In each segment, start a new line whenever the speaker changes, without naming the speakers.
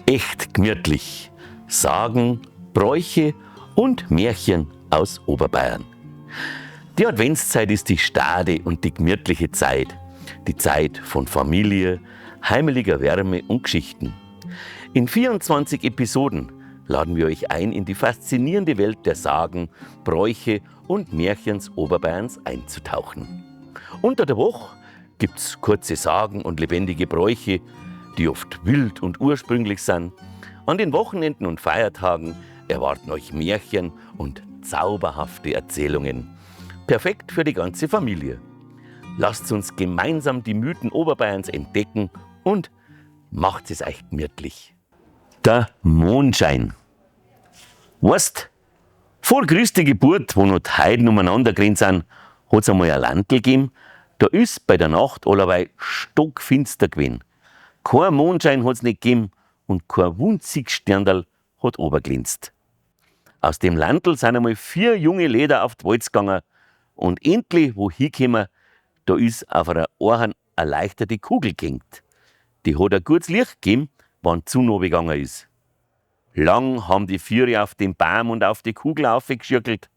Echt gemütlich. Sagen, Bräuche und Märchen aus Oberbayern. Die Adventszeit ist die stade und die gemütliche Zeit. Die Zeit von Familie, heimeliger Wärme und Geschichten. In 24 Episoden laden wir euch ein, in die faszinierende Welt der Sagen, Bräuche und Märchens Oberbayerns einzutauchen. Unter der Woche gibt's kurze Sagen und lebendige Bräuche, die oft wild und ursprünglich sind. An den Wochenenden und Feiertagen erwarten euch Märchen und zauberhafte Erzählungen. Perfekt für die ganze Familie. Lasst uns gemeinsam die Mythen Oberbayerns entdecken und macht es euch gemütlich. Der Mondschein. Weißt, vor Christi Geburt, wo noch die Heiden umeinander gerannt sind, hat es einmal ein Landl gegeben, da ist bei der Nacht allerweil stockfinster gewesen. Kein Mondschein hat es nicht gegeben und kein winziges Sterndal hat oberglänzt. Aus dem Landl sind einmal 4 junge Leder auf die Walz gegangen und endlich, wo hingekommen, da ist auf einer Ohren eine erleichterte Kugel gehängt. Die hat ein gutes Licht gegeben, wann die Sonne runtergegangen ist. Lang haben die Viere auf den Baum und auf die Kugel aufgeschirkelt.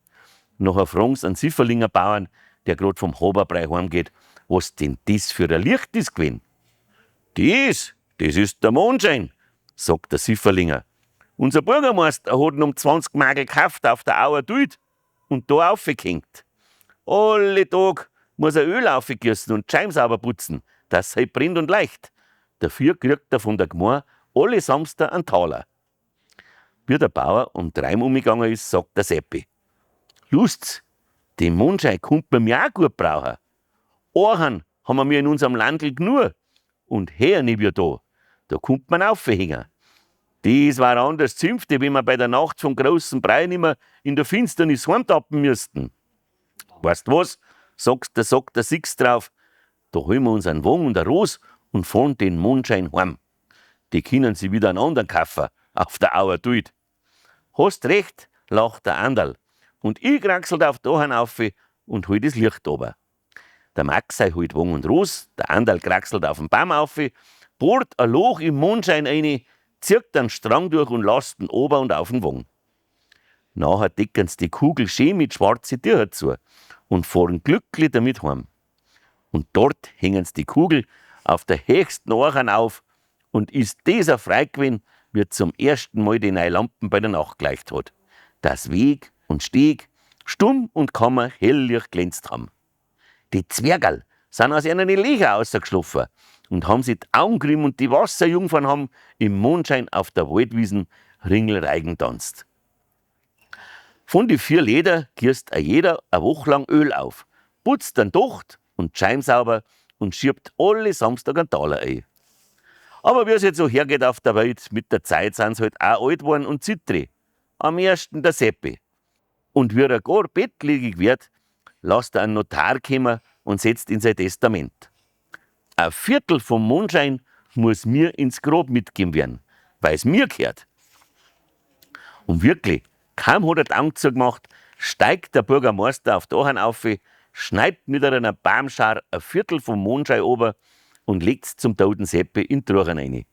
Nachher fragen sie einen Sifferlinger Bauern, der gerade vom Haberbrei heimgeht, was denn das für ein Licht ist gewesen. Das ist der Mondschein, sagt der Sifferlinger. Unser Bürgermeister hat ihn um 20 Magel gekauft auf der Auer Duld und da aufgehängt. Alle Tag muss er Öl aufgießen und die Scheiben sauber putzen, dass es halt brennt und leicht. Dafür kriegt er von der Gemeinde alle Samstag einen Taler. Wie der Bauer um die Reim umgegangen ist, sagt der Seppi: Lust's, den Mondschein könnte man mir auch gut brauchen. Ohren haben wir in unserem Landl genug. Und her nicht wie da könnte man aufhängen. Das war anders zünftig, wenn wir bei der Nacht vom großen Brei nimmer in der Finsternis heimtappen müssten. Weißt was, sagt der Six drauf, da holen wir uns einen Wagen und eine Ros und fahren den Mondschein heim. Die können sie wieder einen anderen kaufen, auf der Auer Duld. Hast recht, lacht der Anderl. Und ich kraxelt auf die Ohren auf und hol das Licht runter. Der Maxei holt Wagen und Ros, der Anderl kraxelt auf den Baum auf, bohrt ein Loch im Mondschein rein, zieht den Strang durch und lasst ihn ober und auf den Wagen. Nachher decken sie die Kugel schön mit schwarzen Tüchern zu und fahren glücklich damit heim. Und dort hängen sie die Kugel auf der höchsten Ohren auf und ist dieser frei gewesen, wie zum ersten Mal die neue Lampen bei der Nacht geleuchtet hat. Dass Weg und Steg, Stumm und Kammer helllicht glänzt haben. Die Zwergerl sind aus ihren Löchern rausgeschlafen und haben sich die Augen und die Wasserjungfern haben im Mondschein auf der Waldwiesen Ringelreigen tanzt. Von die 4 Leder gießt jeder eine Woche lang Öl auf, putzt den Docht und Scheiben sauber und schiebt alle Samstag einen Taler ein. Aber wie es jetzt so hergeht auf der Welt, mit der Zeit sind sie halt auch alt geworden und zittrig. Am ersten der Seppi. Und wie er gar bettlägerig wird, lässt er einen Notar kommen und setzt in sein Testament: Ein Viertel vom Mondschein muss mir ins Grab mitgegeben werden, weil es mir gehört. Und wirklich, kaum hat er die Augen zugemacht, steigt der Bürgermeister auf die Ohren auf, schneidet mit einer Baumschar ein Viertel vom Mondschein runter und legt's zum toten Seppi in die Truhen rein.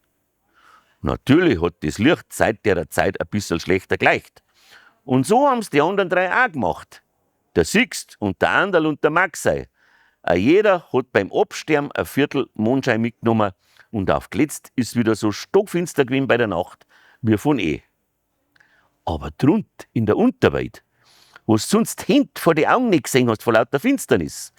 Natürlich hat das Licht seit der Zeit ein bisschen schlechter geleicht. Und so haben's die anderen 3 auch gemacht. Der Sixt und der Anderl und der Maxei. Jeder hat beim Absterben ein Viertel Mondschein mitgenommen und auf letzt ist wieder so stockfinster gewesen bei der Nacht wie von Aber drunt in der Unterwelt, wo du sonst Hände vor die Augen nicht gesehen hast vor lauter Finsternis,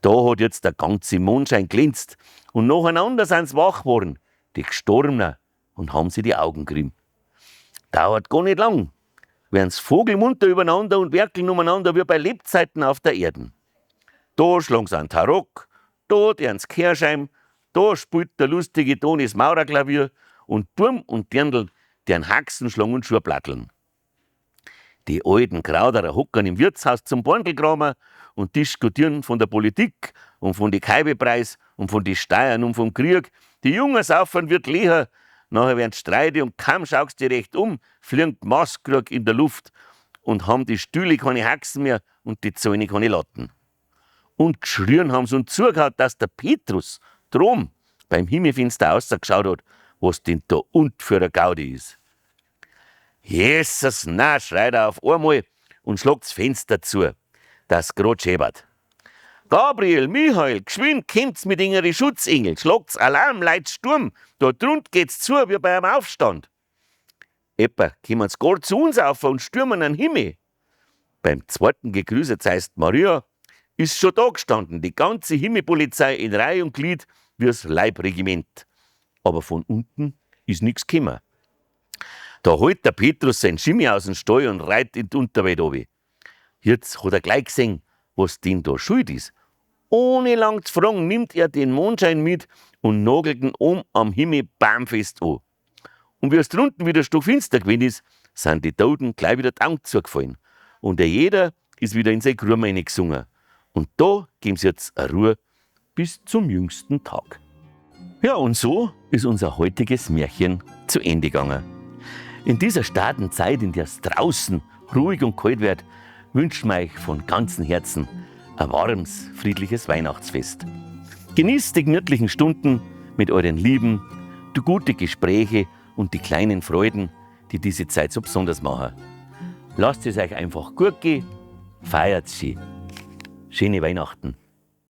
da hat jetzt der ganze Mondschein glänzt und nacheinander sind sie wach geworden, die Gestorbenen, und haben sie die Augen gerieben. Dauert gar nicht lang, werden's vogelmunter übereinander und werkeln umeinander wie bei Lebzeiten auf der Erden. Da schlagen sie einen Tarock, da dern's Kehrscheim, da spielt der lustige Ton das Maurerklavier und Burm und Dirndl deren Haxenschlang und Schurplatteln. Die alten Krauderer hocken im Wirtshaus zum Borndelkramer und diskutieren von der Politik und von die Kaibepreis und von die Steuern und vom Krieg. Die Jungen saufen wird leer, nachher werden Streite und kaum schaust du recht fliegt Maßkrug in der Luft und haben die Stühle keine Haxen mehr und die Zäune keine Latten. Und geschrien haben sie und zugehauen, dass der Petrus drum beim Himmelfenster rausgeschaut hat was denn da und für ein Gaudi ist. Jesus, na, schreit er auf einmal und schlägt das Fenster zu, dass grad schäbert. Gabriel, Michael, geschwind, kommt's mit engere Schutzengel, schlagt's Alarm, leit's Sturm, da drunten geht's zu wie bei einem Aufstand. Etwa kommen's gar zu uns auf und stürmen an den Himmel. Beim zweiten Gegrüßet heißt Maria, ist schon da gestanden, die ganze Himmelpolizei in Reihe und Glied wie's Leibregiment. Aber von unten ist nix gekommen. Da holt der Petrus sein Schimmi aus dem Stall und reitet in die Unterwelt runter. Jetzt hat er gleich gesehen, was denn da schuld ist. Ohne lang zu fragen, nimmt er den Mondschein mit und nagelt ihn oben am Himmel baumfest an. Und wie es drunten wieder stockfinster gewesen ist, sind die Toten gleich wieder die Augen zugefallen. Und jeder ist wieder in seine Gruppe gesungen. Und da geben sie jetzt eine Ruhe bis zum jüngsten Tag. Ja, und so ist unser heutiges Märchen zu Ende gegangen. In dieser starken Zeit, in der es draußen ruhig und kalt wird, wünschen wir euch von ganzem Herzen ein warmes, friedliches Weihnachtsfest. Genießt die gemütlichen Stunden mit euren Lieben, die gute Gespräche und die kleinen Freuden, die diese Zeit so besonders machen. Lasst es euch einfach gut gehen, feiert sie. Schöne Weihnachten.